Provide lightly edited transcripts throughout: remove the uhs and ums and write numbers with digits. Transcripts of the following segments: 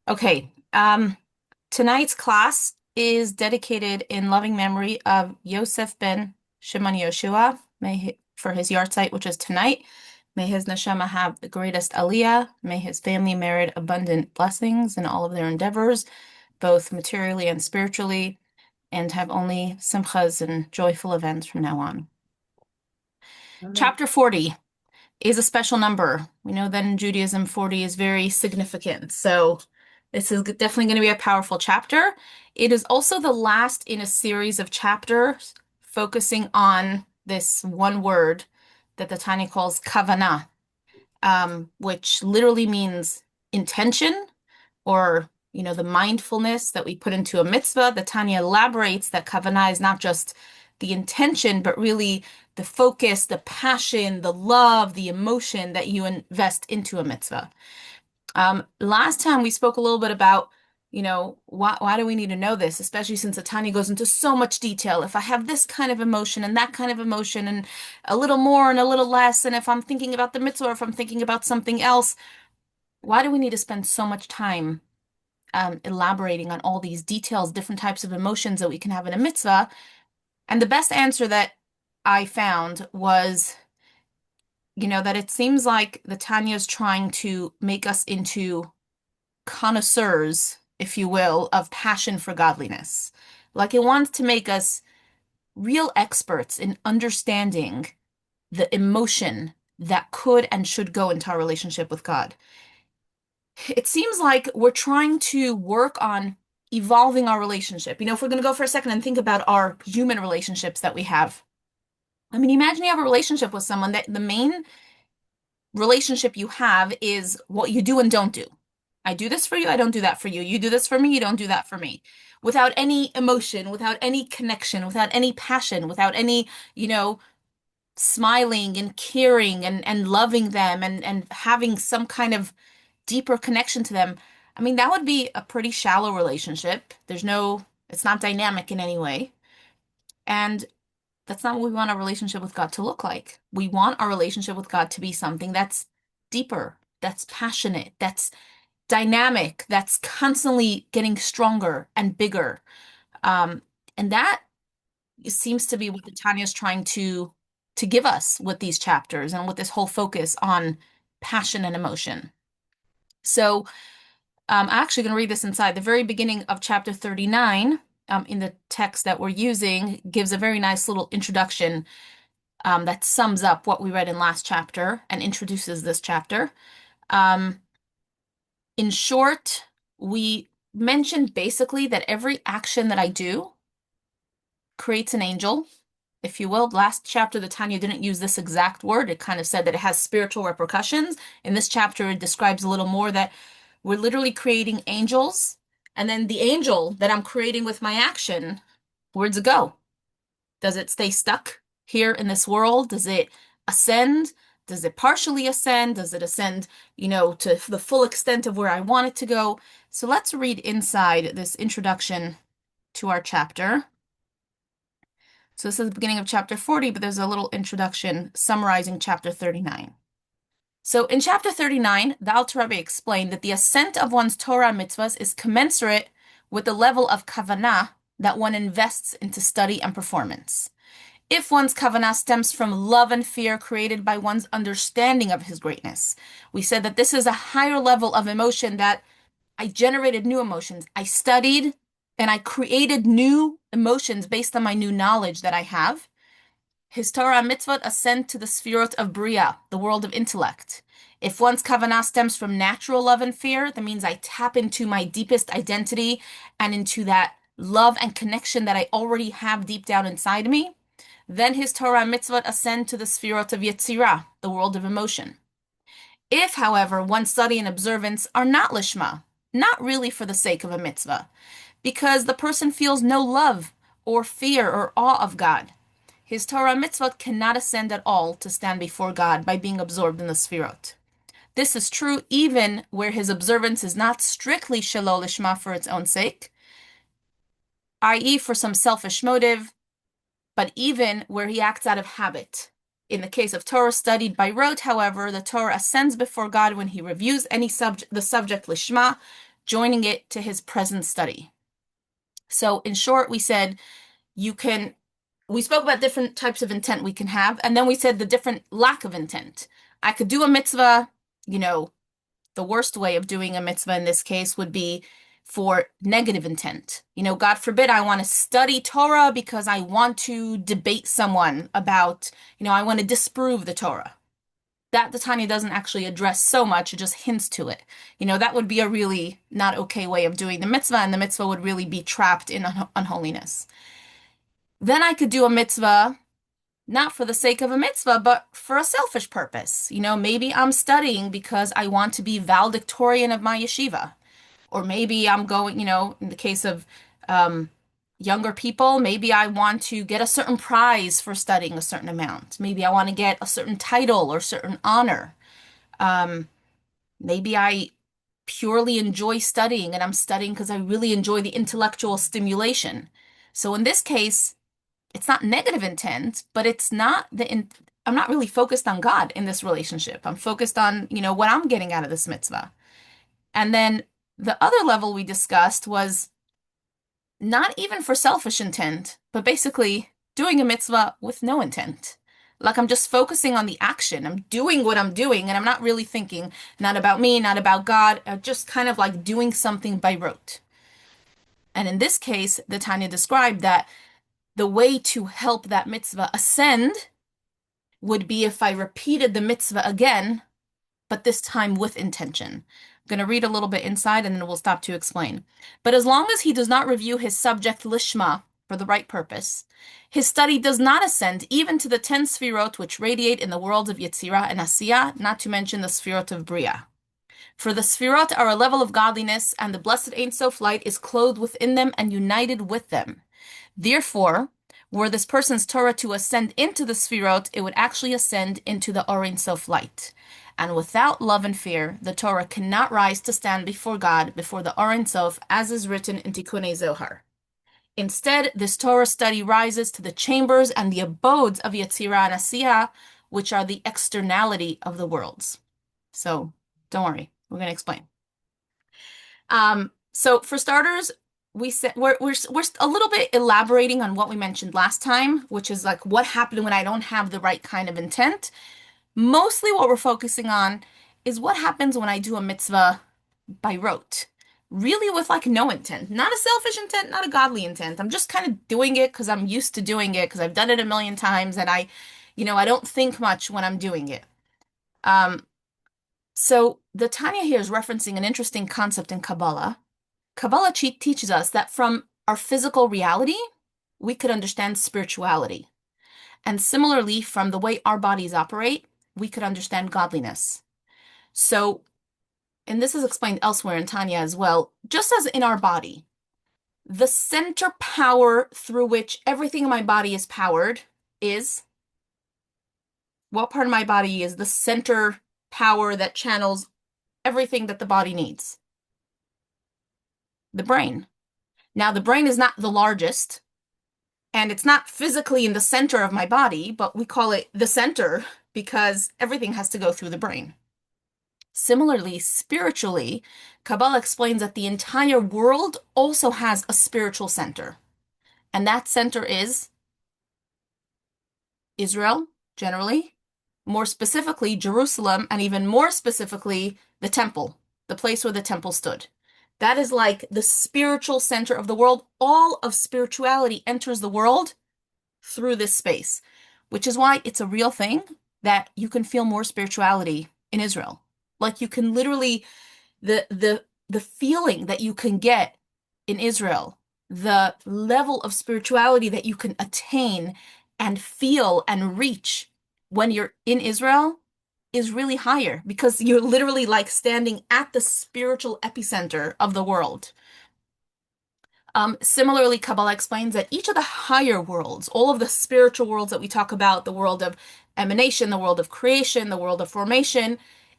Okay, tonight's class is dedicated in loving memory of Yosef ben Shimon Yoshua, for his yahrzeit, which is tonight. May his neshama have the greatest aliyah. May his family merit abundant blessings in all of their endeavors, both materially and spiritually, and have only simchas and joyful events from now on. Amen. Chapter 40 is a special number. We know that in Judaism, 40 is very significant. So this is definitely going to be a powerful chapter. It is also the last in a series of chapters focusing on this one word that the Tanya calls kavanah, which literally means intention or the mindfulness that we put into a mitzvah. The Tanya elaborates that kavanah is not just the intention, but really the focus, the passion, the love, the emotion that you invest into a mitzvah. Last time we spoke a little bit about, why do we need to know this, especially since the Tanya goes into so much detail. If I have this kind of emotion and that kind of emotion and a little more and a little less, and if I'm thinking about the mitzvah or if I'm thinking about something else, why do we need to spend so much time elaborating on all these details, different types of emotions that we can have in a mitzvah? And the best answer that I found was, that it seems like the Tanya is trying to make us into connoisseurs, if you will, of passion for godliness. Like it wants to make us real experts in understanding the emotion that could and should go into our relationship with God. It seems like we're trying to work on evolving our relationship. If we're going to go for a second and think about our human relationships that we have. I mean, imagine you have a relationship with someone that the main relationship you have is what you do and don't do. I do this for you, I don't do that for you. You do this for me, you don't do that for me. Without any emotion, without any connection, without any passion, without any, smiling and caring and loving them and having some kind of deeper connection to them. I mean, that would be a pretty shallow relationship. It's not dynamic in any way. And that's not what we want our relationship with God to look like. We want our relationship with God to be something that's deeper, that's passionate, that's dynamic, that's constantly getting stronger and bigger. Um, and that seems to be what the Tanya is trying to give us with these chapters and with this whole focus on passion and emotion. So I'm actually going to read this inside. The very beginning of chapter 39, in the text that we're using, gives a very nice little introduction that sums up what we read in last chapter and introduces this chapter. Um, in short, we mentioned basically that every action that I do creates an angel, if you will. Last chapter, the Tanya didn't use this exact word. It kind of said that it has spiritual repercussions. In this chapter, it describes a little more that we're literally creating angels. And then the angel that I'm creating with my action, where'd it go? Does it stay stuck here in this world? Does it ascend? Does it partially ascend? Does it ascend, to the full extent of where I want it to go? So let's read inside this introduction to our chapter. So this is the beginning of chapter 40, but there's a little introduction summarizing chapter 39. So in chapter 39, the Alter Rebbe explained that the ascent of one's Torah mitzvahs is commensurate with the level of kavanah that one invests into study and performance. If one's kavanah stems from love and fear created by one's understanding of his greatness, we said that this is a higher level of emotion, that I generated new emotions. I studied and I created new emotions based on my new knowledge that I have. His Torah mitzvot ascend to the sefirot of Bria, the world of intellect. If one's kavanah stems from natural love and fear, that means I tap into my deepest identity and into that love and connection that I already have deep down inside me. Then his Torah mitzvot ascend to the sefirot of Yetzirah, the world of emotion. If, however, one's study and observance are not lishma, not really for the sake of a mitzvah, because the person feels no love or fear or awe of God, his Torah mitzvot cannot ascend at all to stand before God by being absorbed in the sefirot. This is true even where his observance is not strictly shelo lishma, for its own sake, i.e. for some selfish motive, but even where he acts out of habit. In the case of Torah studied by rote, however, the Torah ascends before God when he reviews the subject lishma, joining it to his present study. So, in short, we said you can, we spoke about different types of intent we can have, and then we said the different lack of intent. I could do a mitzvah, you know, the worst way of doing a mitzvah in this case would be for negative intent. God forbid I want to study Torah because I want to debate someone about, I want to disprove the Torah. That the Tanya doesn't actually address so much, it just hints to it. That would be a really not okay way of doing the mitzvah, and the mitzvah would really be trapped in unholiness. Then I could do a mitzvah not for the sake of a mitzvah, but for a selfish purpose. Maybe I'm studying because I want to be valedictorian of my yeshiva. Or maybe I'm going, in the case of um, younger people, maybe I want to get a certain prize for studying a certain amount. Maybe I want to get a certain title or certain honor. Um, Maybe I purely enjoy studying and I'm studying because I really enjoy the intellectual stimulation. So in this case, it's not negative intent, but it's not I'm not really focused on God in this relationship. I'm focused on, what I'm getting out of this mitzvah. And then the other level we discussed was not even for selfish intent, but basically doing a mitzvah with no intent. Like I'm just focusing on the action. I'm doing what I'm doing, and I'm not really thinking, not about me, not about God, just kind of like doing something by rote. And in this case, the Tanya described that the way to help that mitzvah ascend would be if I repeated the mitzvah again, but this time with intention. I'm going to read a little bit inside and then we'll stop to explain. But as long as he does not review his subject lishma for the right purpose, his study does not ascend even to the 10 sfirot which radiate in the worlds of Yetzirah and Asiyah, not to mention the sfirot of Bria. For the sfirot are a level of godliness, and the blessed Ein Sof light is clothed within them and united with them. Therefore, were this person's Torah to ascend into the Sfirot, it would actually ascend into the Or Ein Sof light. And without love and fear, the Torah cannot rise to stand before God, before the Or Ein Sof, as is written in Tikkunei Zohar. Instead, this Torah study rises to the chambers and the abodes of Yetzirah and Asiyah, which are the externality of the worlds. So, don't worry, we're going to explain. So for starters, we said we're a little bit elaborating on what we mentioned last time, which is like what happened when I don't have the right kind of intent. Mostly what we're focusing on is what happens when I do a mitzvah by rote. Really with like no intent, not a selfish intent, not a godly intent. I'm just kind of doing it because I'm used to doing it because I've done it a million times and I don't think much when I'm doing it. Um, so the Tanya here is referencing an interesting concept in Kabbalah. Kabbalah teaches us that from our physical reality, we could understand spirituality. And similarly, from the way our bodies operate, we could understand godliness. So, and this is explained elsewhere in Tanya as well, just as in our body, the center power through which everything in my body is powered is what part of my body is the center power that channels everything that the body needs? The brain. Now, the brain is not the largest, and it's not physically in the center of my body, but we call it the center because everything has to go through the brain. Similarly, spiritually, Kabbalah explains that the entire world also has a spiritual center. And that center is Israel, generally, more specifically, Jerusalem, and even more specifically, the temple, the place where the temple stood. That is like the spiritual center of the world. All of spirituality enters the world through this space, which is why it's a real thing that you can feel more spirituality in Israel. Like you can literally the feeling that you can get in Israel, the level of spirituality that you can attain and feel and reach when you're in Israel is really higher because you're literally like standing at the spiritual epicenter of the world. Similarly, Kabbalah explains that each of the higher worlds, all of the spiritual worlds that we talk about, the world of emanation, the world of creation, the world of formation,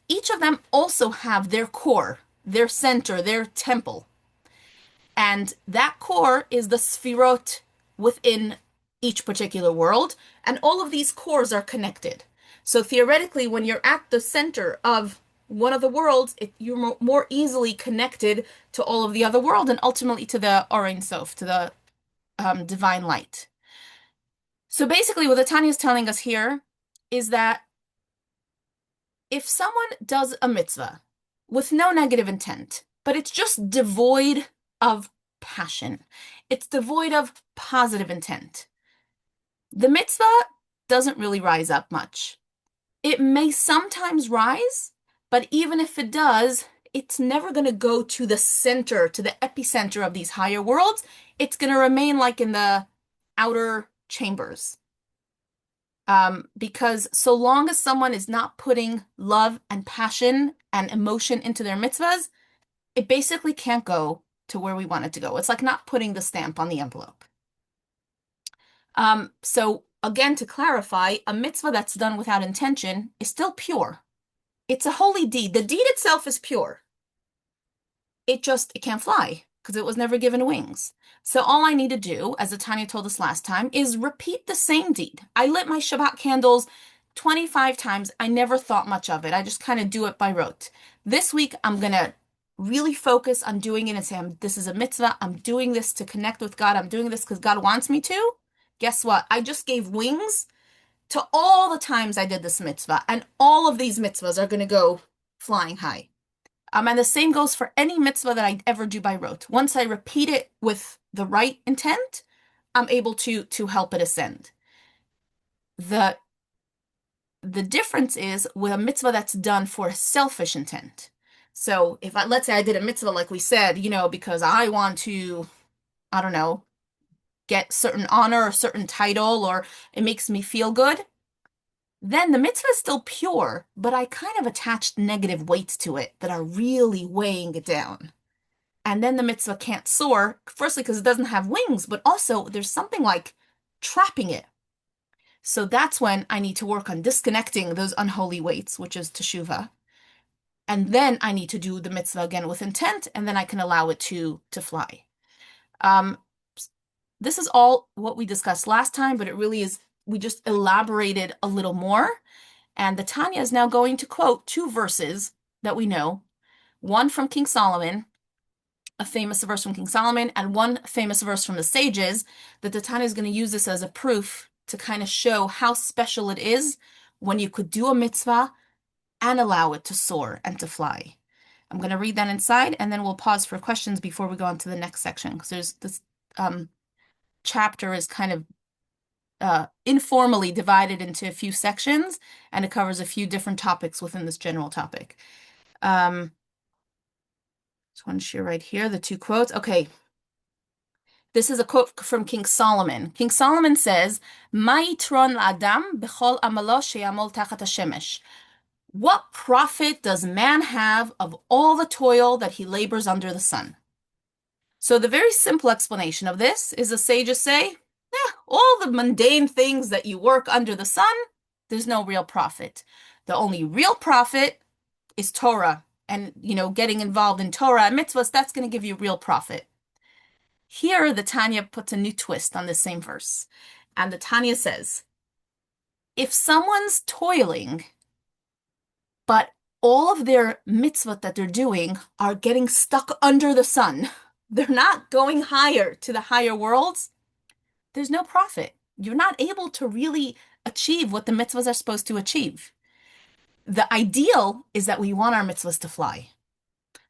each of them also have their core, their center, their temple. And that core is the sfirot within each particular world. And all of these cores are connected. So theoretically, when you're at the center of one of the worlds, you're more easily connected to all of the other world and ultimately to the Or Ein Sof, to the divine light. So basically, what the Tanya is telling us here is that if someone does a mitzvah with no negative intent, but it's just devoid of passion, it's devoid of positive intent, the mitzvah doesn't really rise up much. It may sometimes rise, but even if it does, it's never going to go to the center, to the epicenter of these higher worlds. It's going to remain like in the outer chambers. Because so long as someone is not putting love and passion and emotion into their mitzvahs, it basically can't go to where we want it to go. It's like not putting the stamp on the envelope. So again, to clarify, a mitzvah that's done without intention is still pure. It's a holy deed. The deed itself is pure. It can't fly because it was never given wings. So all I need to do, as Tanya told us last time, is repeat the same deed. I lit my Shabbat candles 25 times. I never thought much of it. I just kind of do it by rote. This week, I'm going to really focus on doing it and say, this is a mitzvah. I'm doing this to connect with God. I'm doing this because God wants me to. Guess what? I just gave wings to all the times I did this mitzvah, and all of these mitzvahs are going to go flying high. And the same goes for any mitzvah that I ever do by rote. Once I repeat it with the right intent, I'm able to help it ascend. The the difference is with a mitzvah that's done for selfish intent. So if let's say I did a mitzvah like we said, because I want to, I don't know, get certain honor or certain title, or it makes me feel good, then the mitzvah is still pure, but I kind of attached negative weights to it that are really weighing it down. And then the mitzvah can't soar, firstly, because it doesn't have wings, but also there's something like trapping it. So that's when I need to work on disconnecting those unholy weights, which is teshuvah. And then I need to do the mitzvah again with intent, and then I can allow it to fly. Um, this is all what we discussed last time, but it really is, we just elaborated a little more. And the Tanya is now going to quote two verses that we know, one from King Solomon, a famous verse from King Solomon, and one famous verse from the sages, that the Tanya is going to use this as a proof to kind of show how special it is when you could do a mitzvah and allow it to soar and to fly. I'm going to read that inside, and then we'll pause for questions before we go on to the next section, because there's this chapter is kind of informally divided into a few sections, and it covers a few different topics within this general topic. Just want to share right here the two quotes. Okay. This is a quote from King Solomon. King Solomon says, "Ma yitron la'adam b'chol amalo she'yamol tachat hashemesh." What profit does man have of all the toil that he labors under the sun? So the very simple explanation of this is the sages say, all the mundane things that you work under the sun, there's no real profit. The only real profit is Torah. And, getting involved in Torah and mitzvahs, that's going to give you real profit. Here, the Tanya puts a new twist on the same verse. And the Tanya says, if someone's toiling, but all of their mitzvot that they're doing are getting stuck under the sun, they're not going higher to the higher worlds, there's no profit. You're not able to really achieve what the mitzvahs are supposed to achieve. The ideal is that we want our mitzvahs to fly.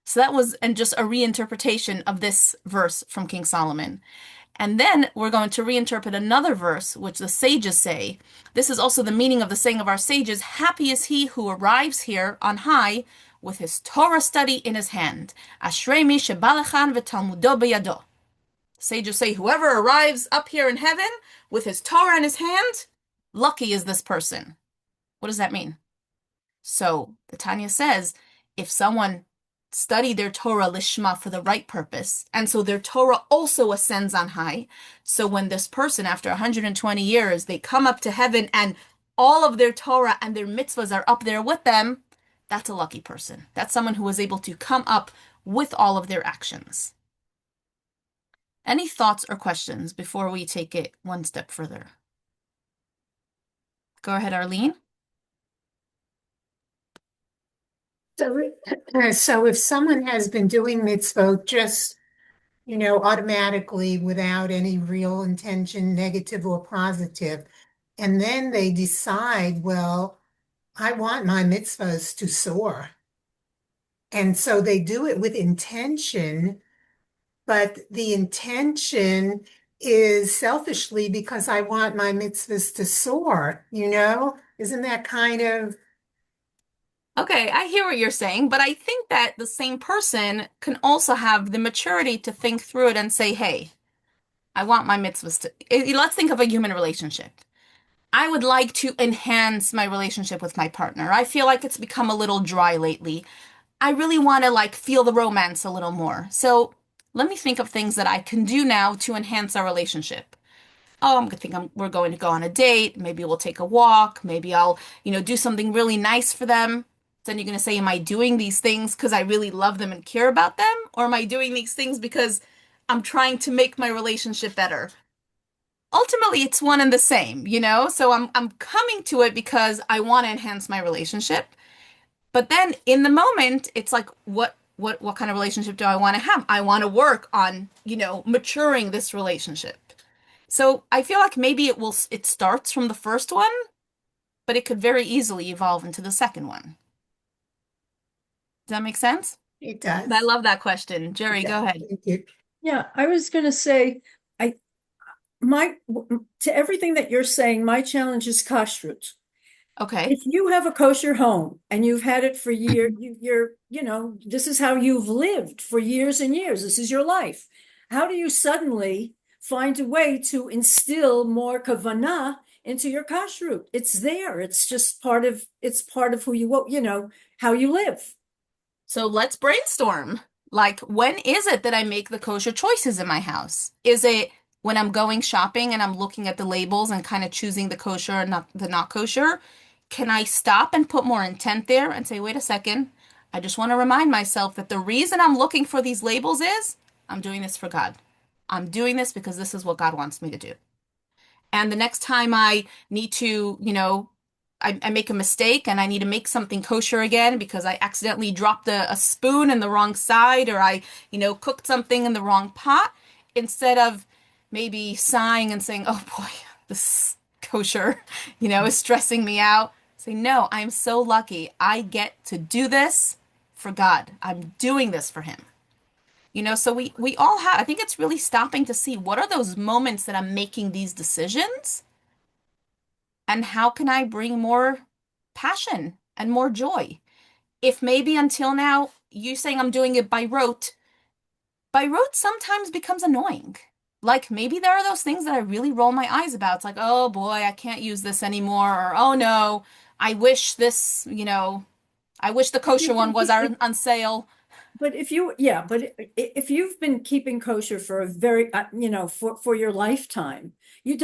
So that was and just a reinterpretation of this verse from King Solomon. And then we're going to reinterpret another verse, which the sages say. This is also the meaning of the saying of our sages, happy is he who arrives here on high with his Torah study in his hand. Ashrei mi shebalachan v'talmudo b'yado. Sages say, whoever arrives up here in heaven with his Torah in his hand, lucky is this person. What does that mean? So the Tanya says, if someone studied their Torah lishma for the right purpose, and so their Torah also ascends on high, so when this person, after 120 years, they come up to heaven and all of their Torah and their mitzvahs are up there with them, that's a lucky person. That's someone who was able to come up with all of their actions. Any thoughts or questions before we take it one step further? Go ahead, Arlene. So if someone has been doing mitzvot just, automatically without any real intention, negative or positive, and then they decide, well, I want my mitzvahs to soar. And so they do it with intention, but the intention is selfishly because I want my mitzvahs to soar, you know? Isn't that kind of Okay, I hear what you're saying, but I think that the same person can also have the maturity to think through it and say, hey, I want my mitzvahs to. Let's think of a human relationship. I would like to enhance my relationship with my partner. I feel like it's become a little dry lately. I really want to like feel the romance a little more. So let me think of things that I can do now to enhance our relationship. Oh, we're going to go on a date. Maybe we'll take a walk. Maybe I'll do something really nice for them. Then you're going to say, am I doing these things because I really love them and care about them? Or am I doing these things because I'm trying to make my relationship better? Ultimately, it's one and the same. So I'm coming to it because I want to enhance my relationship. But then in the moment, it's like, what kind of relationship do I want to have? I want to work on maturing this relationship. So I feel like maybe it starts from the first one, but it could very easily evolve into the second one. Does that make sense? it I does? love that question. It Jerry, go does. ahead. Thank you. Yeah, I was going to say, I my to everything that you're saying, my challenge is kashrut. Okay. If you have a kosher home and you've had it for years, this is how you've lived for years and years. This is your life. How do you suddenly find a way to instill more kavanah into your kashrut? It's there. It's part of who how you live. So let's brainstorm. Like, when is it that I make the kosher choices in my house? Is it when I'm going shopping and I'm looking at the labels and kind of choosing the kosher and not the not kosher? Can I stop and put more intent there and say, wait a second, I just want to remind myself that the reason I'm looking for these labels is I'm doing this for God. I'm doing this because this is what God wants me to do. And the next time I need to, I make a mistake and I need to make something kosher again because I accidentally dropped a spoon in the wrong side or I cooked something in the wrong pot, instead of maybe sighing and saying, oh boy, this kosher is stressing me out. Say, no, I'm so lucky. I get to do this for God. I'm doing this for Him. So we all have, I think it's really stopping to see what are those moments that I'm making these decisions and how can I bring more passion and more joy? If maybe until now you saying I'm doing it by rote sometimes becomes annoying. Like maybe there are those things that I really roll my eyes about. It's like, oh boy, I can't use this anymore. Or oh no, I wish I wish the If kosher you've one been was on sale. But if you've been keeping kosher for a very, for your lifetime, it's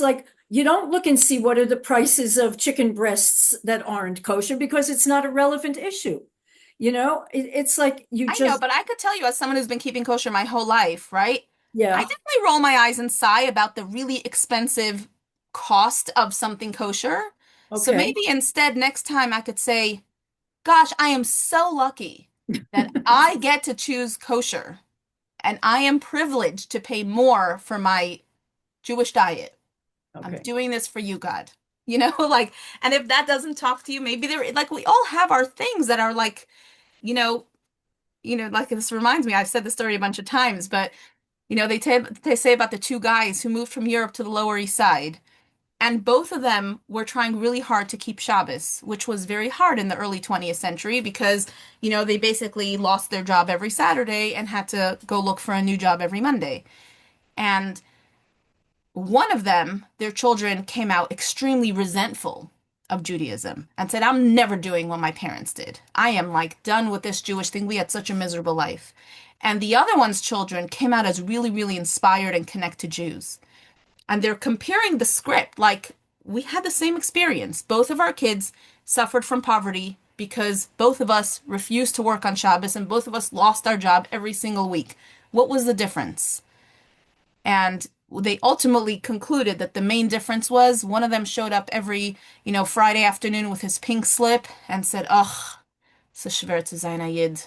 like, you don't look and see what are the prices of chicken breasts that aren't kosher because it's not a relevant issue. It's like you I know, just, but I could tell you as someone who's been keeping kosher my whole life, right? I yeah, definitely roll my eyes and sigh about the really expensive cost of something kosher. So okay, maybe instead next time I could say, gosh, I am so lucky that I get to choose kosher and I am privileged to pay more for my Jewish diet. I'm okay. doing this for you, God. Like, and if that doesn't talk to you, maybe like we all have our things that are like, you know, like this reminds me, I've said this story a bunch of times, but they say about the two guys who moved from Europe to the Lower East Side, and both of them were trying really hard to keep Shabbos, which was very hard in the early 20th century because they basically lost their job every Saturday and had to go look for a new job every Monday. And one of them, their children, came out extremely resentful of Judaism and said, I'm never doing what my parents did. I am like done with this Jewish thing. We had such a miserable life. And the other one's children came out as really, really inspired and connect to Jews. And they're comparing the script like we had the same experience. Both of our kids suffered from poverty because both of us refused to work on Shabbos and both of us lost our job every single week. What was the difference? And they ultimately concluded that the main difference was one of them showed up every, Friday afternoon with his pink slip and said, "Ugh, so schwer zu sein a Yid.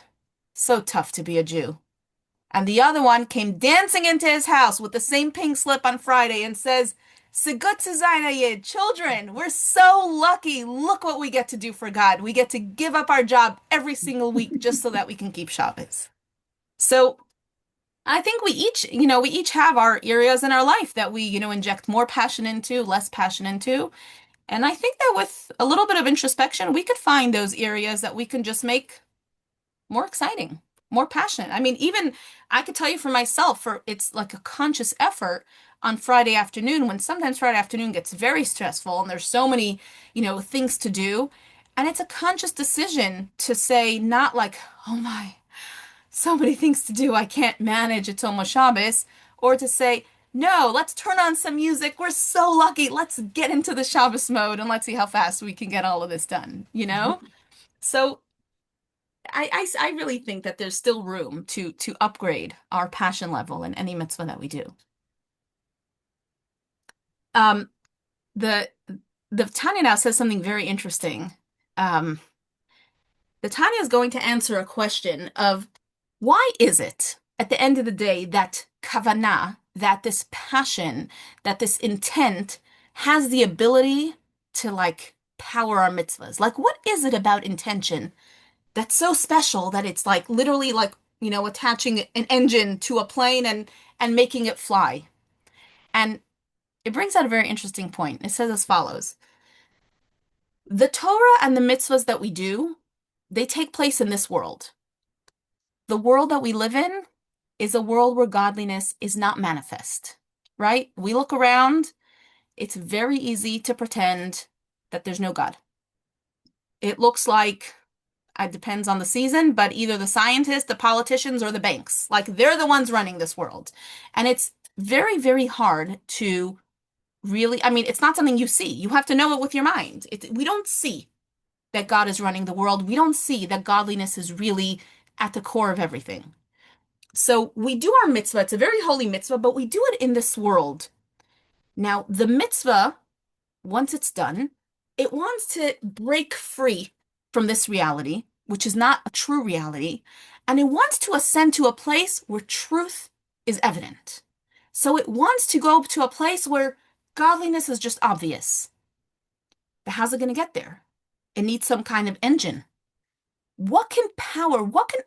So tough to be a Jew." And the other one came dancing into his house with the same pink slip on Friday and says, "So gut zu sein a Yid. Children, we're so lucky. Look what we get to do for God. We get to give up our job every single week just so that we can keep Shabbos." So I think we each have our areas in our life that we, inject more passion into, less passion into. And I think that with a little bit of introspection, we could find those areas that we can just make more exciting, more passionate. I mean, even I could tell you for myself, for it's like a conscious effort on Friday afternoon when sometimes Friday afternoon gets very stressful and there's so many, things to do. And it's a conscious decision to say, not like, oh my, so many things to do, I can't manage until Shabbos, or to say, no, let's turn on some music. We're so lucky. Let's get into the Shabbos mode and let's see how fast we can get all of this done, you know? So I really think that there's still room to upgrade our passion level in any mitzvah that we do. Um, the the Tanya now says something very interesting. Um, the Tanya is going to answer a question of why is it at the end of the day that kavanah, that this passion, that this intent has the ability to like power our mitzvahs? Like, what is it about intention that's so special that it's like literally like, attaching an engine to a plane and making it fly? And it brings out a very interesting point. It says as follows: the Torah and the mitzvahs that we do, they take place in this world. The world that we live in is a world where godliness is not manifest, right? We look around, it's very easy to pretend that there's no God. It looks like it depends on the season, but either the scientists, the politicians, or the banks. Like they're the ones running this world. And it's very, very hard to really, I mean, it's not something you see. You have to know it with your mind. We don't see that God is running the world. We don't see that godliness is really at the core of everything. So we do our mitzvah. It's a very holy mitzvah, but we do it in this world. Now, the mitzvah, once it's done, it wants to break free from this reality, which is not a true reality, and it wants to ascend to a place where truth is evident. So it wants to go to a place where godliness is just obvious. But how's it going to get there? It needs some kind of engine. What can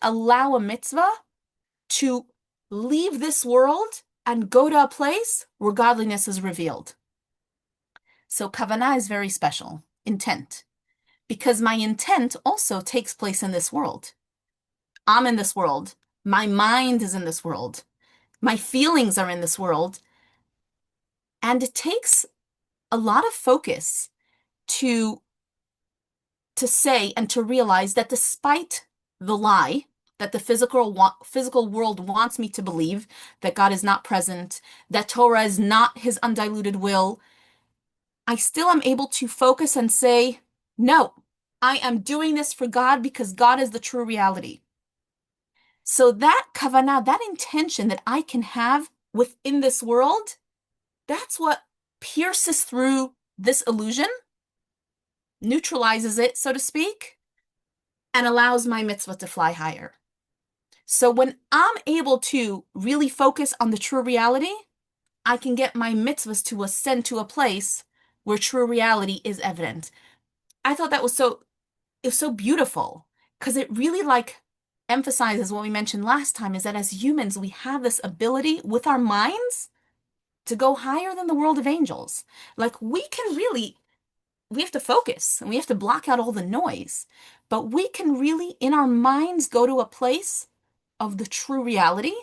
allow a mitzvah to leave this world and go to a place where godliness is revealed? So kavanah is very special, intent, because my intent also takes place in this world. I'm in this world. My mind is in this world. My feelings are in this world. And it takes a lot of focus to say and to realize that despite the lie that the physical world wants me to believe, that God is not present, that Torah is not his undiluted will, I still am able to focus and say, no, I am doing this for God because God is the true reality. So that kavanah, that intention that I can have within this world, that's what pierces through this illusion, neutralizes it, so to speak, and allows my mitzvah to fly higher. So when I'm able to really focus on the true reality, I can get my mitzvahs to ascend to a place where true reality is evident. I thought it was so beautiful because it really like emphasizes what we mentioned last time, is that as humans, we have this ability with our minds to go higher than the world of angels. Like we have to focus and we have to block out all the noise, but we can really, in our minds, go to a place of the true reality.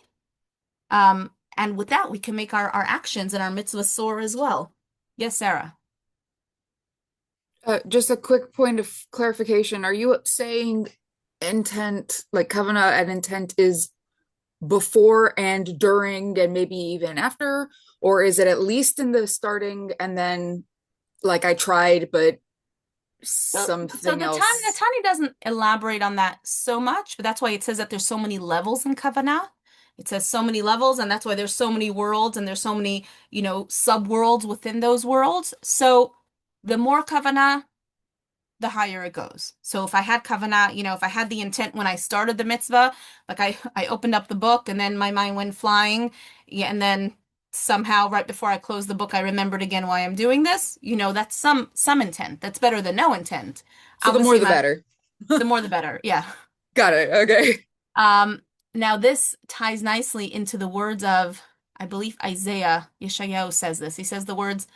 And with that, we can make our actions and our mitzvah soar as well. Yes, Sarah. Just a quick point of clarification. Are you saying intent, like kavanah and intent is before and during and maybe even after? Or is it at least in the starting and then like I tried, but So something the else? Tanya doesn't elaborate on that so much, but that's why it says that there's so many levels in kavanah. It says so many levels, and that's why there's so many worlds and there's so many, sub-worlds within those worlds. So the more kavanah, the higher it goes. So if I had kavanah, if I had the intent when I started the mitzvah, like I opened up the book and then my mind went flying, yeah, and then somehow right before I closed the book, I remembered again why I'm doing this. That's some intent. That's better than no intent. So the more Obviously, the better. the more the better. Yeah. Got it. Okay. Um, Now this ties nicely into the words of, I believe Isaiah, Yeshayahu says this. He says the words,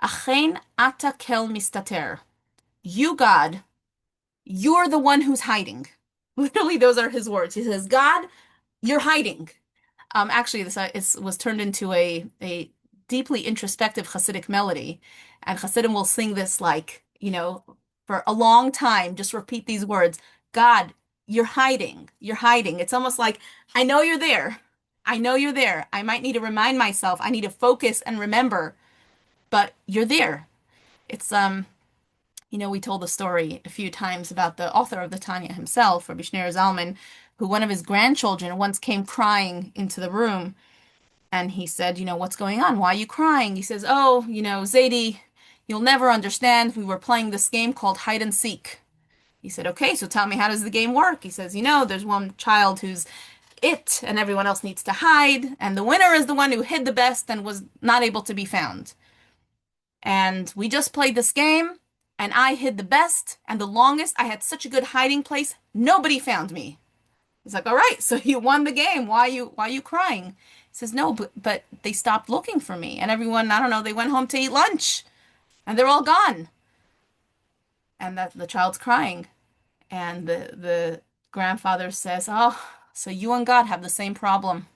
Achen ata kel mistater. You, God, you're the one who's hiding. Literally, those are his words. He says, God, you're hiding. Actually, this was turned into a deeply introspective Hasidic melody, and Hasidim will sing this for a long time. Just repeat these words: God, you're hiding. You're hiding. It's almost like I know you're there. I know you're there. I might need to remind myself. I need to focus and remember, but you're there. It's we told the story a few times about the author of the Tanya himself, Rabbi Shneur Zalman, who one of his grandchildren once came crying into the room, and he said, what's going on? Why are you crying? He says, oh, Zadie, you'll never understand. We were playing this game called hide and seek. He said, okay, so tell me, how does the game work? He says, there's one child who's it, and everyone else needs to hide, and the winner is the one who hid the best and was not able to be found. And we just played this game, and I hid the best and the longest. I had such a good hiding place. Nobody found me. He's like, all right, so you won the game. Why are you crying? He says, no, but they stopped looking for me. And everyone, I don't know, they went home to eat lunch and they're all gone. And the child's crying. And the grandfather says, oh, so you and God have the same problem.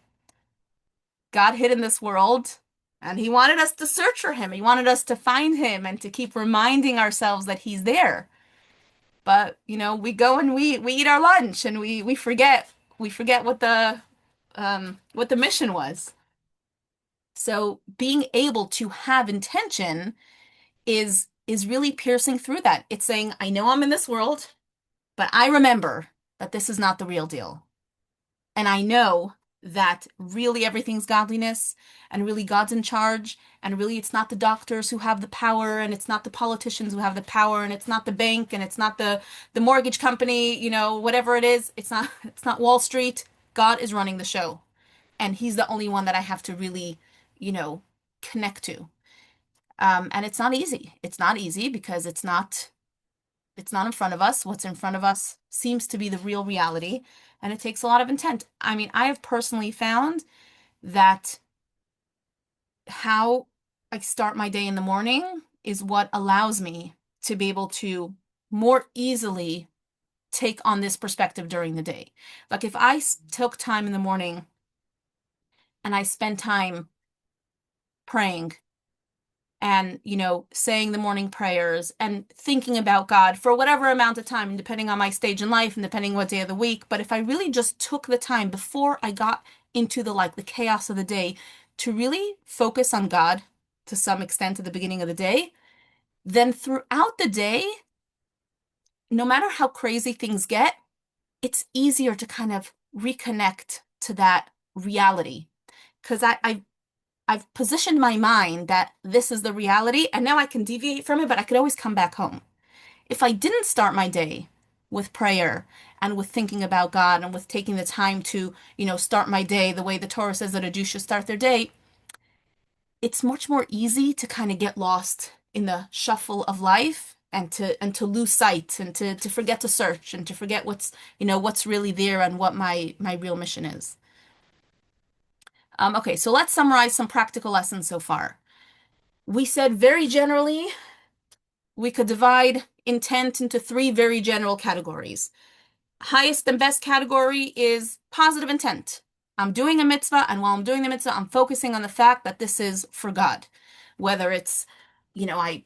God hid in this world, and he wanted us to search for him. He wanted us to find him and to keep reminding ourselves that he's there. But, we go and we eat our lunch and we forget what the mission was. So being able to have intention is really piercing through that. It's saying, I know I'm in this world, but I remember that this is not the real deal. And I know that really everything's godliness and really God's in charge, and really it's not the doctors who have the power, and it's not the politicians who have the power, and it's not the bank, and it's not the mortgage company, whatever it is. It's not Wall Street. God is running the show, and he's the only one that I have to really, connect to. And it's not easy. It's not easy because it's not in front of us. What's in front of us seems to be the real reality, and it takes a lot of intent. I mean, I have personally found that how I start my day in the morning is what allows me to be able to more easily take on this perspective during the day. Like if I took time in the morning and I spend time praying and saying the morning prayers and thinking about God for whatever amount of time, depending on my stage in life and depending what day of the week. But if I really just took the time before I got into the chaos of the day to really focus on God to some extent at the beginning of the day, then throughout the day, no matter how crazy things get, it's easier to kind of reconnect to that reality. Because I've positioned my mind that this is the reality, and now I can deviate from it, but I could always come back home. If I didn't start my day with prayer and with thinking about God and with taking the time to, start my day the way the Torah says that a Jew should start their day, it's much more easy to kind of get lost in the shuffle of life and to lose sight and to forget to search and to forget what's really there and what my real mission is. Okay, so let's summarize some practical lessons so far. We said very generally, we could divide intent into three very general categories. Highest and best category is positive intent. I'm doing a mitzvah, and while I'm doing the mitzvah, I'm focusing on the fact that this is for God. Whether it's, I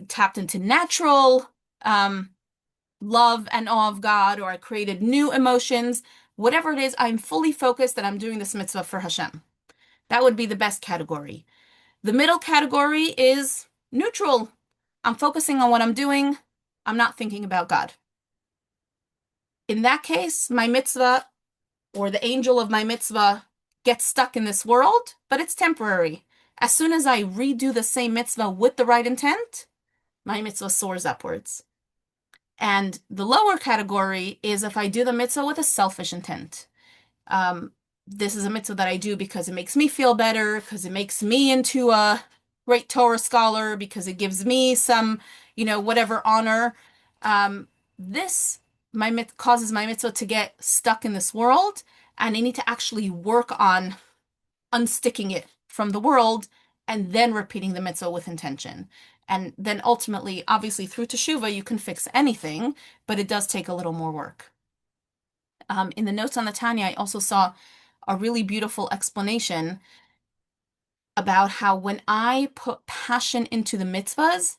tapped into natural love and awe of God, or I created new emotions, whatever it is, I'm fully focused that I'm doing this mitzvah for Hashem. That would be the best category. The middle category is neutral. I'm focusing on what I'm doing. I'm not thinking about God. In that case, my mitzvah or the angel of my mitzvah get stuck in this world, but it's temporary. As soon as I redo the same mitzvah with the right intent, my mitzvah soars upwards. And the lower category is if I do the mitzvah with a selfish intent. Um, this is a mitzvah that I do because it makes me feel better, because it makes me into a great Torah scholar, because it gives me some, whatever honor. This causes my mitzvah to get stuck in this world, and I need to actually work on unsticking it from the world and then repeating the mitzvah with intention. And then ultimately, obviously, through teshuvah, you can fix anything, but it does take a little more work. In the notes on the Tanya, I also saw a really beautiful explanation about how when I put passion into the mitzvahs,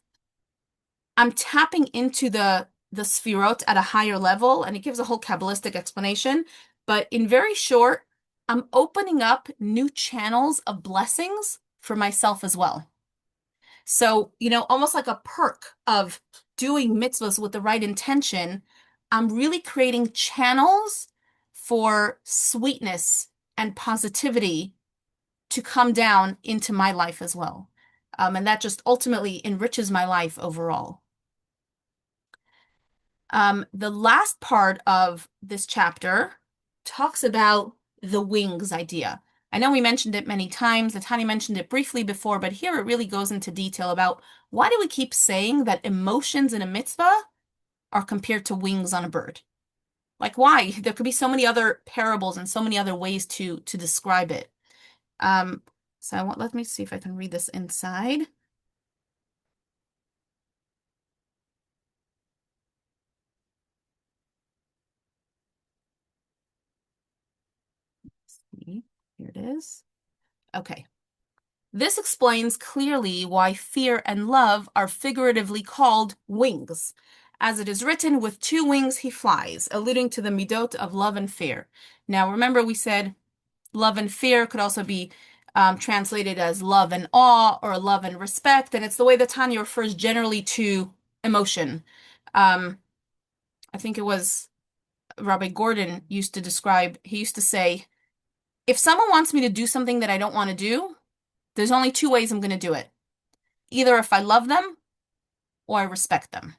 I'm tapping into the sfirot at a higher level, and it gives a whole Kabbalistic explanation. But in very short, I'm opening up new channels of blessings for myself as well. So, almost like a perk of doing mitzvahs with the right intention, I'm really creating channels for sweetness and positivity to come down into my life as well. And that just ultimately enriches my life overall. The last part of this chapter talks about the wings idea. I know we mentioned it many times. Tanya mentioned it briefly before, but here it really goes into detail about why do we keep saying that emotions in a mitzvah are compared to wings on a bird? Like why? There could be so many other parables and so many other ways to describe it. Let me see if I can read this inside. Let's see. Here it is. Okay. This explains clearly why fear and love are figuratively called wings. As it is written, with two wings he flies, alluding to the midot of love and fear. Now, remember we said love and fear could also be translated as love and awe or love and respect, and it's the way that Tanya refers generally to emotion. I think it was Rabbi Gordon used to describe, he used to say, if someone wants me to do something that I don't want to do, there's only two ways I'm going to do it. Either if I love them or I respect them.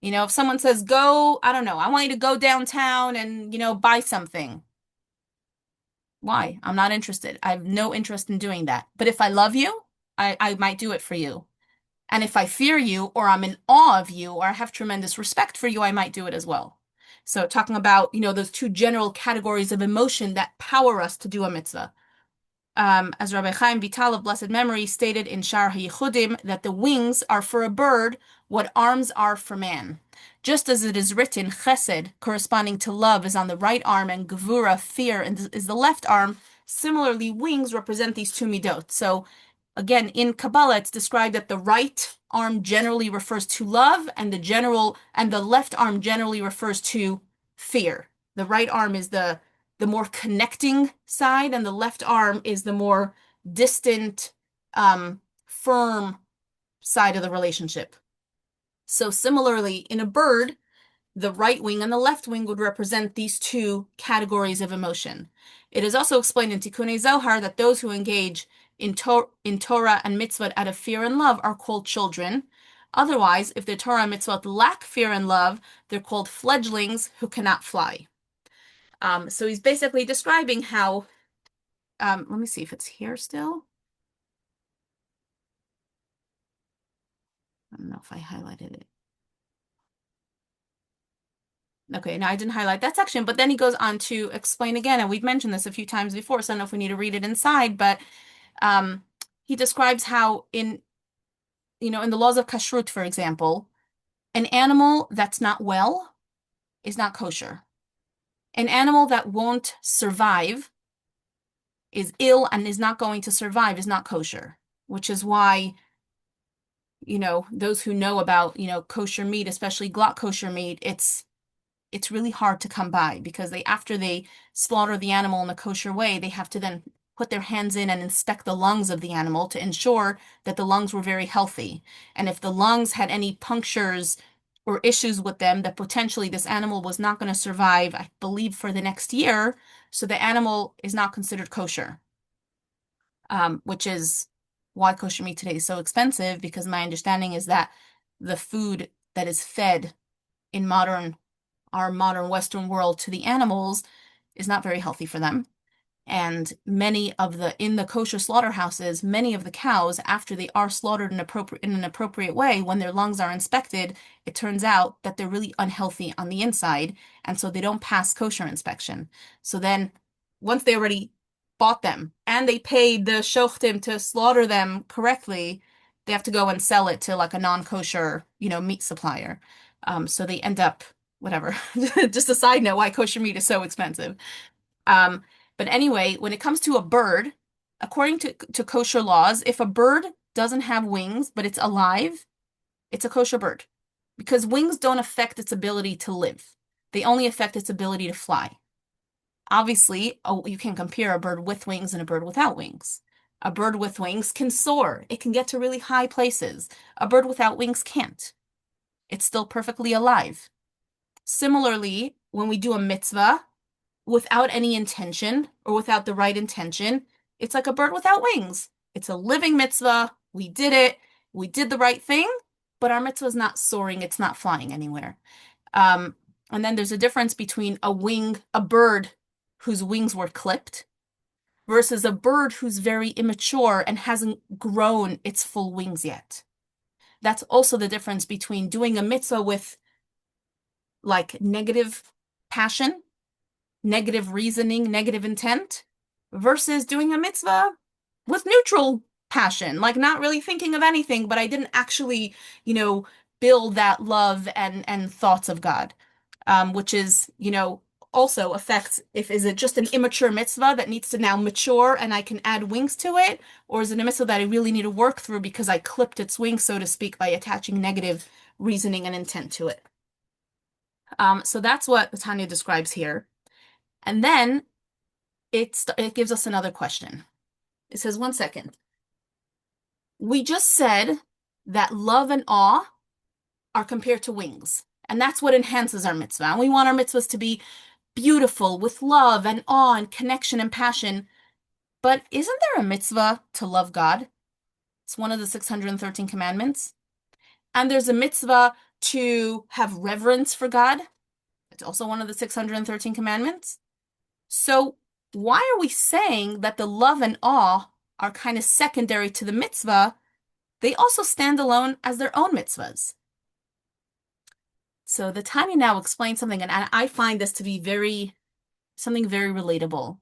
If someone says, go, I don't know, I want you to go downtown and, buy something. Why? I'm not interested. I have no interest in doing that. But if I love you, I might do it for you. And if I fear you or I'm in awe of you or I have tremendous respect for you, I might do it as well. So talking about, those two general categories of emotion that power us to do a mitzvah. As Rabbi Chaim Vital of blessed memory stated in Shar HaYichudim, that the wings are for a bird what arms are for man. Just as it is written, chesed, corresponding to love, is on the right arm, and gevura, fear, is the left arm. Similarly, wings represent these two midot. So again, in Kabbalah, it's described that the right arm generally refers to love, and the left arm generally refers to fear. The right arm is the more connecting side, and the left arm is the more distant, firm side of the relationship. So similarly, in a bird, the right wing and the left wing would represent these two categories of emotion. It is also explained in Tikkunei Zohar that those who engage in Torah and mitzvot out of fear and love are called children. Otherwise, if the Torah and mitzvot lack fear and love, they're called fledglings who cannot fly. So he's basically describing how, let me see if it's here still. I don't know if I highlighted it. Okay, now I didn't highlight that section, but then he goes on to explain again, and we've mentioned this a few times before, so I don't know if we need to read it inside, but he describes how in the laws of kashrut, for example, an animal that's not well is not kosher. An animal that won't survive, is ill and is not going to survive, is not kosher, which is why those who know about, kosher meat, especially glatt kosher meat, it's really hard to come by because after they slaughter the animal in a kosher way, they have to then put their hands in and inspect the lungs of the animal to ensure that the lungs were very healthy. And if the lungs had any punctures or issues with them that potentially this animal was not going to survive, I believe, for the next year. So the animal is not considered kosher, which is why kosher meat today is so expensive, because my understanding is that the food that is fed in our modern Western world to the animals is not very healthy for them. And in the kosher slaughterhouses, many of the cows, after they are slaughtered in an appropriate way, when their lungs are inspected, it turns out that they're really unhealthy on the inside. And so they don't pass kosher inspection. So then once they already bought them and they paid the shochtim to slaughter them correctly, they have to go and sell it to like a non-kosher, meat supplier. So they end up, whatever. Just a side note why kosher meat is so expensive. Um, but anyway, when it comes to a bird, according to kosher laws, if a bird doesn't have wings, but it's alive, it's a kosher bird because wings don't affect its ability to live. They only affect its ability to fly. Obviously, you can compare a bird with wings and a bird without wings. A bird with wings can soar. It can get to really high places. A bird without wings can't. It's still perfectly alive. Similarly, when we do a mitzvah, without any intention or without the right intention, it's like a bird without wings. It's a living mitzvah. We did it. We did the right thing, but our mitzvah is not soaring. It's not flying anywhere. And then there's a difference between a bird whose wings were clipped versus a bird who's very immature and hasn't grown its full wings yet. That's also the difference between doing a mitzvah with like negative passion, negative reasoning, negative intent, versus doing a mitzvah with neutral passion, like not really thinking of anything, but I didn't actually, build that love and thoughts of God, which is, also affects if is it just an immature mitzvah that needs to now mature and I can add wings to it, or is it a mitzvah that I really need to work through because I clipped its wings, so to speak, by attaching negative reasoning and intent to it. So that's what Tanya describes here. And then it gives us another question. It says, one second. We just said that love and awe are compared to wings, and that's what enhances our mitzvah. And we want our mitzvahs to be beautiful with love and awe and connection and passion. But isn't there a mitzvah to love God? It's one of the 613 commandments. And there's a mitzvah to have reverence for God. It's also one of the 613 commandments. So why are we saying that the love and awe are kind of secondary to the mitzvah? They also stand alone as their own mitzvahs. So the Tanya now explains something, and I find this to be something very relatable.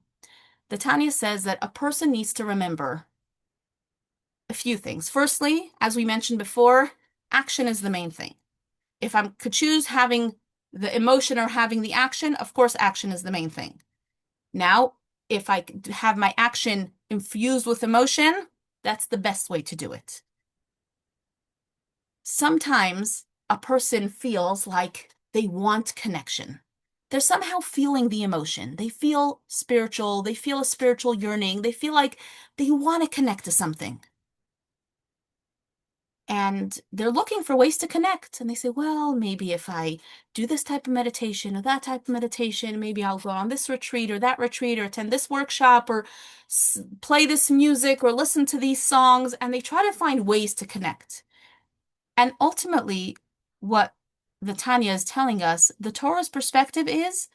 The Tanya says that a person needs to remember a few things. Firstly, as we mentioned before, action is the main thing. If I could choose having the emotion or having the action, of course, action is the main thing. Now, if I have my action infused with emotion, that's the best way to do it. Sometimes a person feels like they want connection. They're somehow feeling the emotion. They feel spiritual. They feel a spiritual yearning. They feel like they want to connect to something. And they're looking for ways to connect. And they say, well, maybe if I do this type of meditation or that type of meditation, maybe I'll go on this retreat or that retreat or attend this workshop or play this music or listen to these songs. And they try to find ways to connect. And ultimately, what the Tanya is telling us, the Torah's perspective is,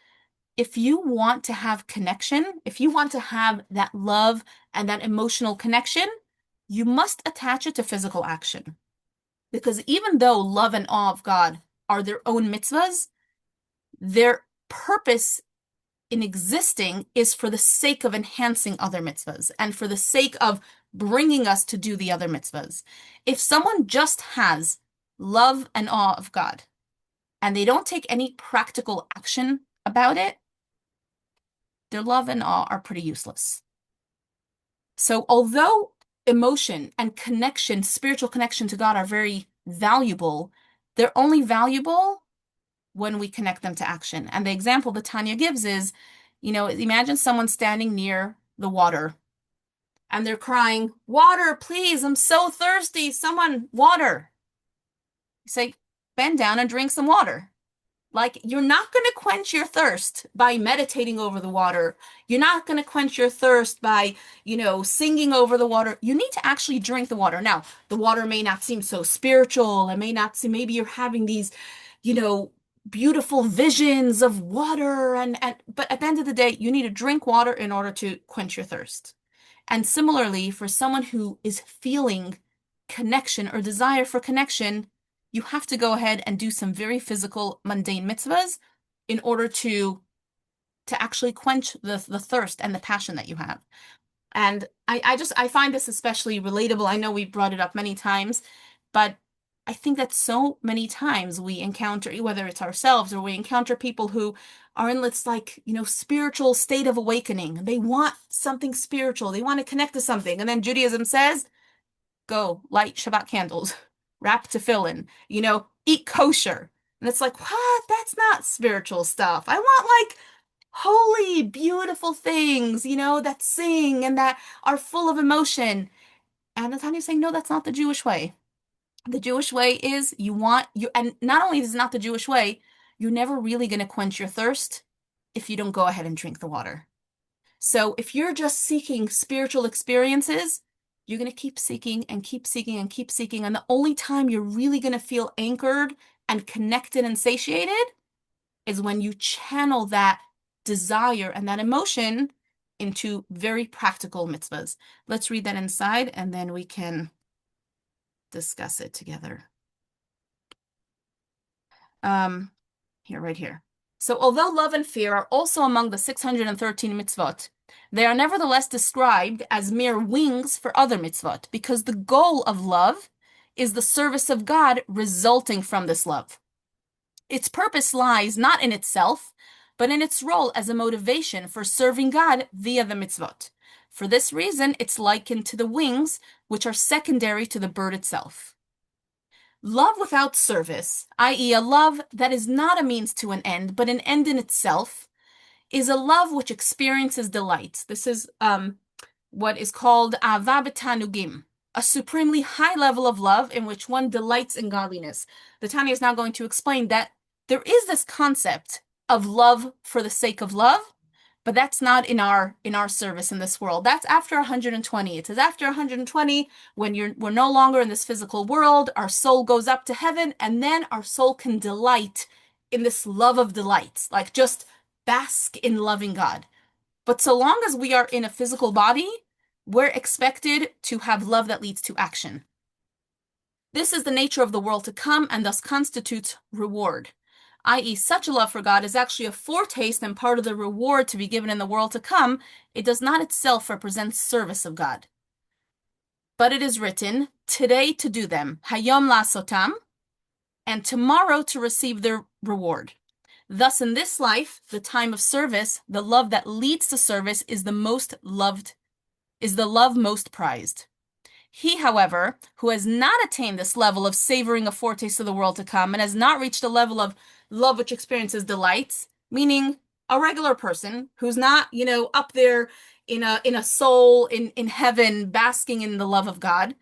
if you want to have connection, if you want to have that love and that emotional connection, you must attach it to physical action. Because even though love and awe of God are their own mitzvahs, their purpose in existing is for the sake of enhancing other mitzvahs and for the sake of bringing us to do the other mitzvahs. If someone just has love and awe of God and they don't take any practical action about it, their love and awe are pretty useless. So although emotion and connection, spiritual connection to God are very valuable, they're only valuable when we connect them to action. And the example that Tanya gives is, imagine someone standing near the water and they're crying, water, please, I'm so thirsty, someone, water. You say, bend down and drink some water. Like, you're not going to quench your thirst by meditating over the water. You're not going to quench your thirst by, singing over the water. You need to actually drink the water. Now, the water may not seem so spiritual. It may not seem, maybe you're having these, you know, beautiful visions of water. But at the end of the day, you need to drink water in order to quench your thirst. And similarly, for someone who is feeling connection or desire for connection, you have to go ahead and do some very physical, mundane mitzvahs in order to actually quench the thirst and the passion that you have. And I find this especially relatable. I know we brought it up many times, but I think that so many times we encounter, whether it's ourselves or we encounter people who are in this spiritual state of awakening. They want something spiritual. They want to connect to something. And then Judaism says, go light Shabbat candles, wrap tefillin, eat kosher. And it's like, what? That's not spiritual stuff. I want like holy, beautiful things, that sing and that are full of emotion. And Natanya's saying, no, that's not the Jewish way. The Jewish way is and not only is it not the Jewish way, you're never really going to quench your thirst if you don't go ahead and drink the water. So if you're just seeking spiritual experiences, you're going to keep seeking and keep seeking and keep seeking. And the only time you're really going to feel anchored and connected and satiated is when you channel that desire and that emotion into very practical mitzvahs. Let's read that inside and then we can discuss it together. Right here. So although love and fear are also among the 613 mitzvot, they are nevertheless described as mere wings for other mitzvot, because the goal of love is the service of God resulting from this love. Its purpose lies not in itself, but in its role as a motivation for serving God via the mitzvot. For this reason, it's likened to the wings, which are secondary to the bird itself. Love without service, i.e., a love that is not a means to an end, but an end in itself, is a love which experiences delight. This is what is called ahava b'tanugim, a supremely high level of love in which one delights in godliness. The Tanya is now going to explain that there is this concept of love for the sake of love, but that's not in our service in this world. That's after 120. It says after 120, when we're no longer in this physical world, our soul goes up to heaven, and then our soul can delight in this love of delights, like just bask in loving God. But so long as we are in a physical body, we're expected to have love that leads to action. This is the nature of the world to come and thus constitutes reward, i.e., such a love for God is actually a foretaste and part of the reward to be given in the world to come. It does not itself represent service of God. But it is written, today to do them, hayom la'asotam, and tomorrow to receive their reward. Thus, in this life, the time of service, the love that leads to service is the love most prized. He, however, who has not attained this level of savoring a foretaste of the world to come and has not reached a level of love which experiences delights, meaning a regular person who's not, up there in a soul in heaven basking in the love of God,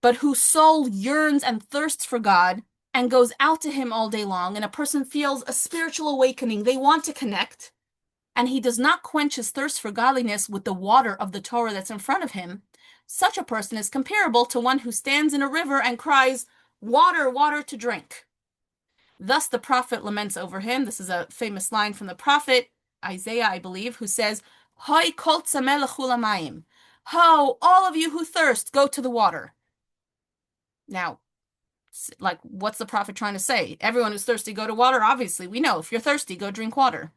but whose soul yearns and thirsts for God and goes out to him all day long, and a person feels a spiritual awakening, they want to connect, and he does not quench his thirst for godliness with the water of the Torah that's in front of him, such a person is comparable to one who stands in a river and cries, water, water to drink. Thus the prophet laments over him. This is a famous line from the prophet, Isaiah, I believe, who says, Hoi kol tzameh lechu lamayim. Ho, all of you who thirst, go to the water. Now, like, what's the prophet trying to say? Everyone who's thirsty, go to water? Obviously, we know if you're thirsty, go drink water.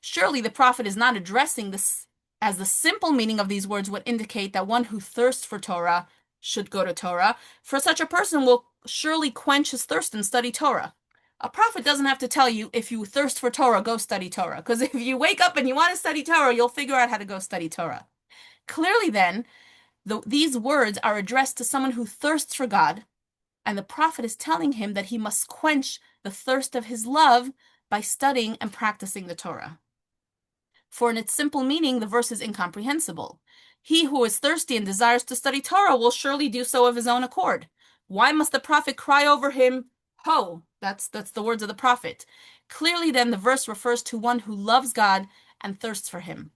Surely the prophet is not addressing this, as the simple meaning of these words would indicate that one who thirsts for Torah should go to Torah, for such a person will surely quench his thirst and study Torah. A prophet doesn't have to tell you, if you thirst for Torah, go study Torah. Because if you wake up and you want to study Torah, you'll figure out how to go study Torah. Clearly then, these words are addressed to someone who thirsts for God, and the prophet is telling him that he must quench the thirst of his love by studying and practicing the Torah. For in its simple meaning, the verse is incomprehensible. He who is thirsty and desires to study Torah will surely do so of his own accord. Why must the prophet cry over him, Ho, that's the words of the prophet. Clearly then the verse refers to one who loves God and thirsts for him.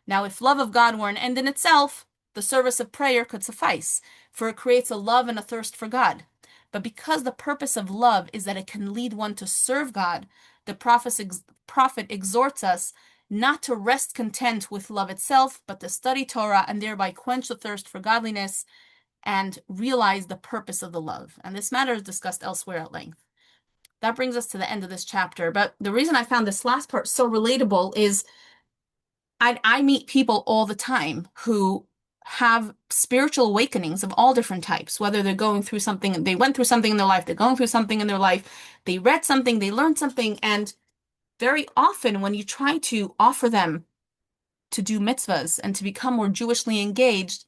Now, if love of God were an end in itself, the service of prayer could suffice, for it creates a love and a thirst for God. But because the purpose of love is that it can lead one to serve God, the prophet exhorts us not to rest content with love itself, but to study Torah and thereby quench the thirst for godliness and realize the purpose of the love. And this matter is discussed elsewhere at length. That brings us to the end of this chapter. But the reason I found this last part so relatable is I meet people all the time who have spiritual awakenings of all different types, whether they're going through something, they went through something in their life, they're going through something in their life, they read something, they learned something, and very often when you try to offer them to do mitzvahs and to become more Jewishly engaged,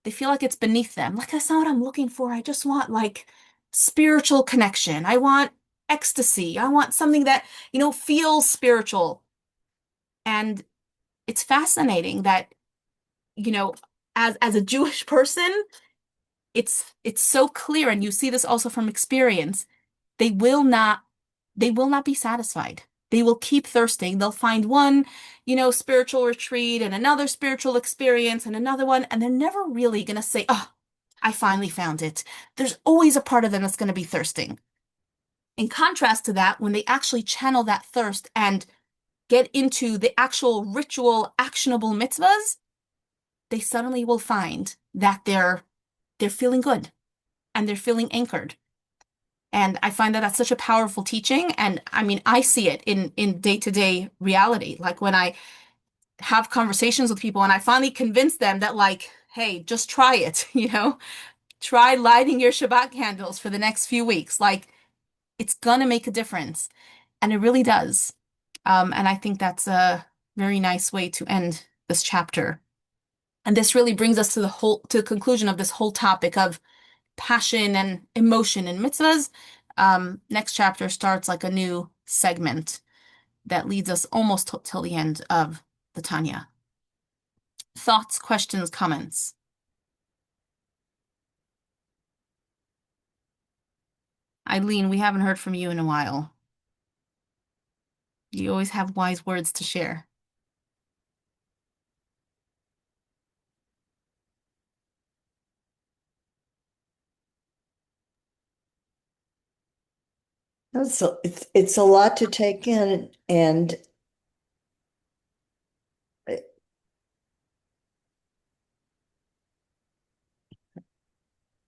they feel like it's beneath them. Like, that's not what I'm looking for. I just want like spiritual connection. I want ecstasy. I want something that, feels spiritual. And it's fascinating that, you know, as a Jewish person, it's so clear, and you see this also from experience. They will not they will not be satisfied. They will keep thirsting. They'll find one, spiritual retreat and another spiritual experience and another one, and they're never really going to say, "Oh, I finally found it." There's always a part of them that's going to be thirsting. In contrast to that, when they actually channel that thirst and get into the actual ritual, actionable mitzvahs, they suddenly will find that they're feeling good and they're feeling anchored. And I find that that's such a powerful teaching. And I mean, I see it in day-to-day reality. Like when I have conversations with people and I finally convince them that like, hey, just try it, try lighting your Shabbat candles for the next few weeks. Like it's gonna make a difference. And it really does. And I think that's a very nice way to end this chapter. And this really brings us to the conclusion of this whole topic of passion and emotion in mitzvahs. Next chapter starts like a new segment that leads us almost till the end of the Tanya. Thoughts, questions, comments? Eileen, we haven't heard from you in a while. You always have wise words to share. It's a lot to take in, and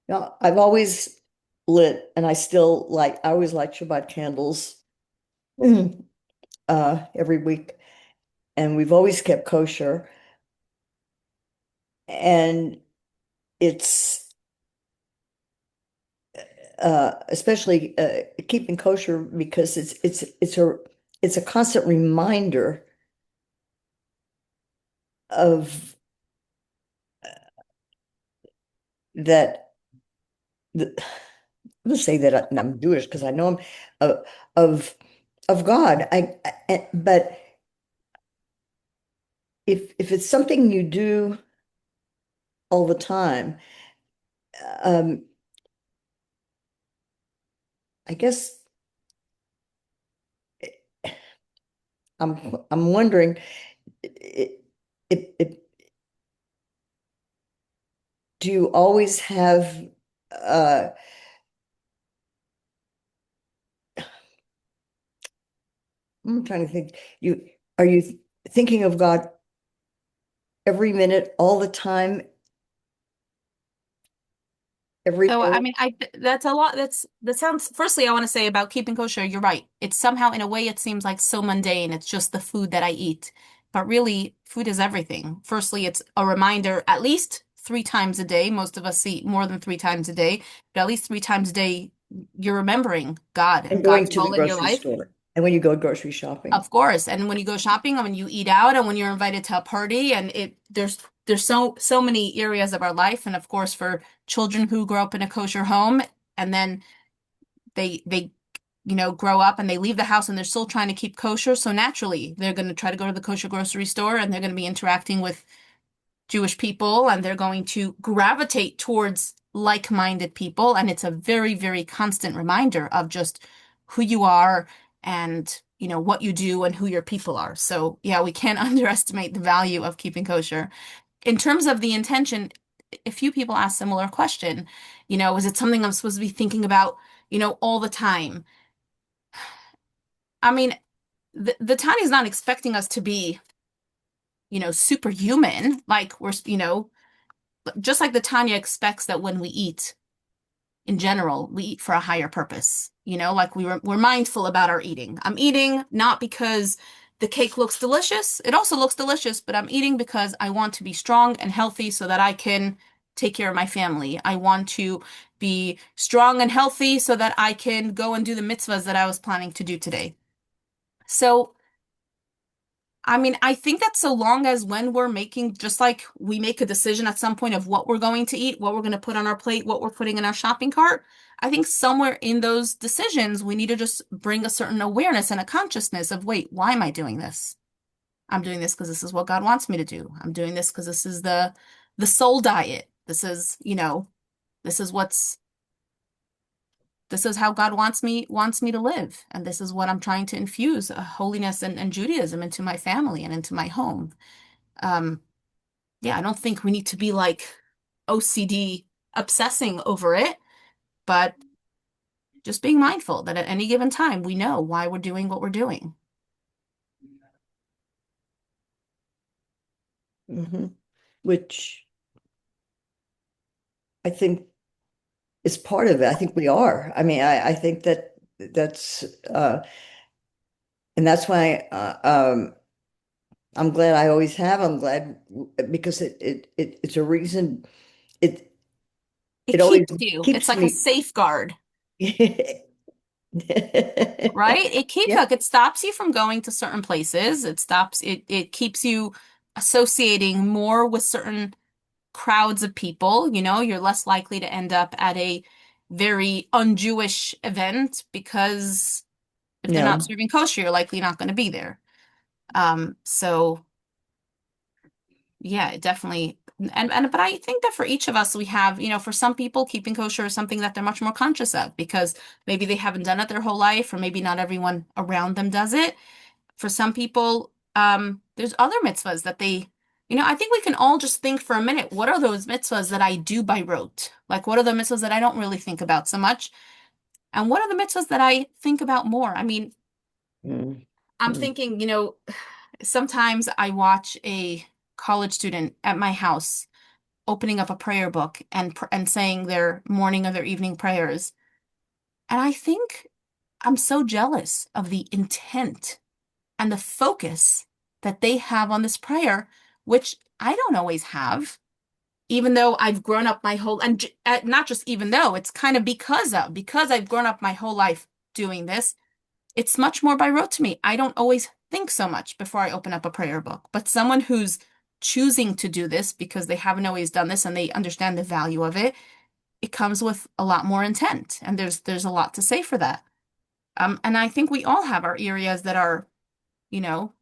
uh, I've always lit, and I always like Shabbat candles every week, and we've always kept kosher, and it's especially keeping kosher because it's a constant reminder of that. Let's say that I'm Jewish because I know him of of God. But if it's something you do all the time, um, I guess I'm wondering if do you always have uh I'm trying to think are you thinking of God every minute, all the time, every So, I day? mean, that's a lot. That sounds, firstly, I want to say about keeping kosher, you're right. It's somehow, in a way, it seems like so mundane. It's just the food that I eat. But really, food is everything. Firstly, it's a reminder at least 3 times a day. Most of us eat more than 3 times a day, but at least 3 times a day, you're remembering God And and going God's to the role in your grocery life. store and when you go grocery shopping Of course. And when you go shopping and when you eat out and when you're invited to a party and there's so many areas of our life. And of course for children who grow up in a kosher home and then they grow up and they leave the house and they're still trying to keep kosher. So naturally they're going to try to go to the kosher grocery store and they're going to be interacting with Jewish people and they're going to gravitate towards like-minded people, and it's a very, very constant reminder of just who you are and what you do and who your people are. So yeah, we can't underestimate the value of keeping kosher. In terms of the intention, a few people ask similar question, is it something I'm supposed to be thinking about, all the time? I mean, the Tanya is not expecting us to be, superhuman. Like we're, just like the Tanya expects that when we eat, in general, we eat for a higher purpose. Like we're mindful about our eating. I'm eating not because the cake looks delicious. It also looks delicious, but I'm eating because I want to be strong and healthy so that I can take care of my family. I want to be strong and healthy so that I can go and do the mitzvahs that I was planning to do today. So I mean, I think that so long as when we're making, just like we make a decision at some point of what we're going to eat, what we're going to put on our plate, what we're putting in our shopping cart, I think somewhere in those decisions, we need to just bring a certain awareness and a consciousness of, wait, why am I doing this? I'm doing this because this is what God wants me to do. I'm doing this because this is the soul diet. This is what's this is how God wants me to live. And this is what I'm trying to infuse holiness and Judaism into my family and into my home. Um, yeah, I don't think we need to be like OCD obsessing over it, but just being mindful that at any given time we know why we're doing what we're doing. Which I think is part of it. I think we are. I mean, I think that that's and that's why I'm glad I always have. I'm glad because it's a reason it It it always keeps you. It's keeps like a me. safeguard, right? It keeps Yeah, like it stops you from going to certain places. It keeps you associating more with certain crowds of people. You're less likely to end up at a very un-Jewish event because if they're not no. serving kosher, you're likely not going to be there. So yeah, it definitely and but I think that for each of us we have, for some people keeping kosher is something that they're much more conscious of because maybe they haven't done it their whole life or maybe not everyone around them does it. For some people, there's other mitzvahs that I think we can all just think for a minute, what are those mitzvahs that I do by rote? Like what are the mitzvahs that I don't really think about so much? And what are the mitzvahs that I think about more? I mean, Mm, I'm mm. thinking, sometimes I watch a college student at my house opening up a prayer book and saying their morning or their evening prayers. And I think I'm so jealous of the intent and the focus that they have on this prayer, which I don't always have, even though I've grown up my whole, and not just even though, it's kind of because I've grown up my whole life doing this. It's much more by rote to me. I don't always think so much before I open up a prayer book, but someone who's choosing to do this because they haven't always done this and they understand the value of it, it comes with a lot more intent, and there's a lot to say for that. And I think we all have our areas that are, you know,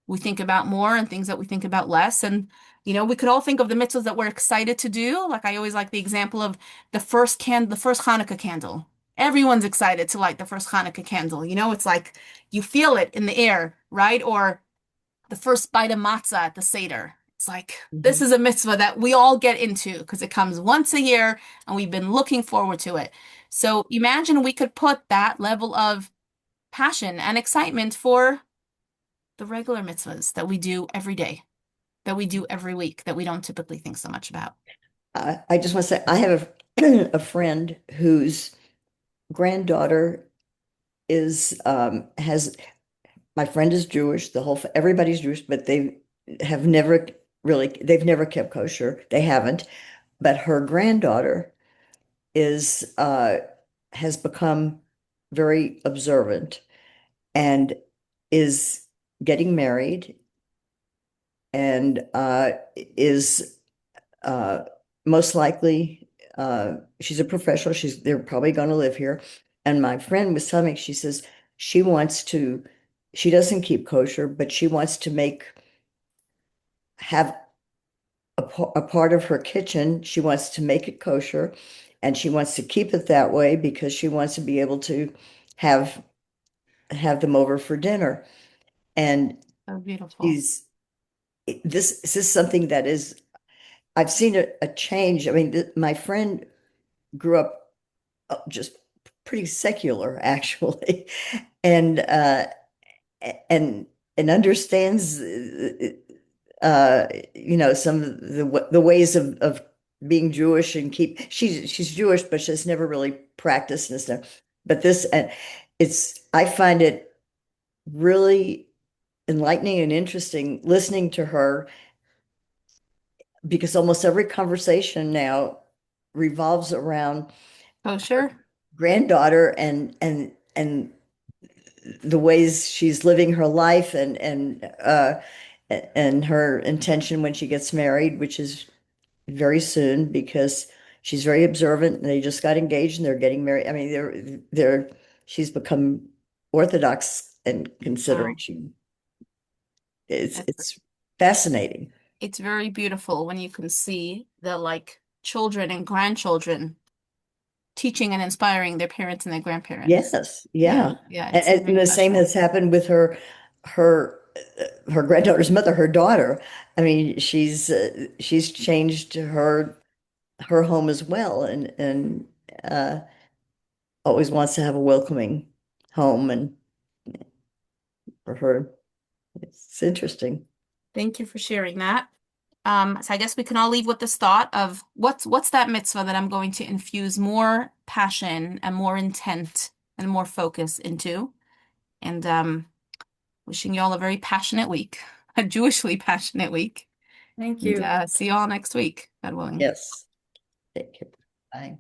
we think about more and things that we think about less. And, we could all think of the mitzvahs that we're excited to do. Like I always like the example of the first Hanukkah candle. Everyone's excited to light the first Hanukkah candle. It's like you feel it in the air, right? Or the first bite of matzah at the Seder. It's like this Mhm. is a mitzvah that we all get into because it comes once a year and we've been looking forward to it. So imagine we could put that level of passion and excitement for the regular mitzvahs that we do every day, that we do every week, that we don't typically think so much about. I just want to say I have a friend whose granddaughter is has my friend is Jewish, everybody's Jewish, but they've never kept kosher. They haven't. But her granddaughter is has become very observant and is getting married and is uh, most likely she's a professional. They're probably going to live here. And my friend was telling me, she says she wants to, she doesn't keep kosher, but she wants to have a part of her kitchen. She wants to make it kosher, and she wants to keep it that way because she wants to be able to have them over for dinner. And So beautiful. she's this is something that is I've seen a change. I mean, my friend grew up just pretty secular, actually, and and understands some of the ways of being Jewish, and she's Jewish, but she's never really practiced and stuff. But this and it's I find it really enlightening and interesting listening to her, because almost every conversation now revolves around Kosher? granddaughter and the ways she's living her life, and her intention when she gets married, which is very soon, because she's very observant, and they just got engaged and they're getting married. I mean, she's become Orthodox, and considering Wow. That's, it's fascinating. it's very beautiful when you can see the like children and grandchildren teaching and inspiring their parents and their grandparents. Yes, Yeah, yeah. yeah, And, it's and very the same special. has happened with her her granddaughter's mother, her daughter. I mean, she's changed her home as well, and uh always wants to have a welcoming home, and for her it's interesting. Thank you for sharing that. So I guess we can all leave with this thought of what's that mitzvah that I'm going to infuse more passion and more intent and more focus into. And wishing you all a very passionate week, a Jewishly passionate week. Thank And you. see you all next week, God willing. Yes. Take care. Bye.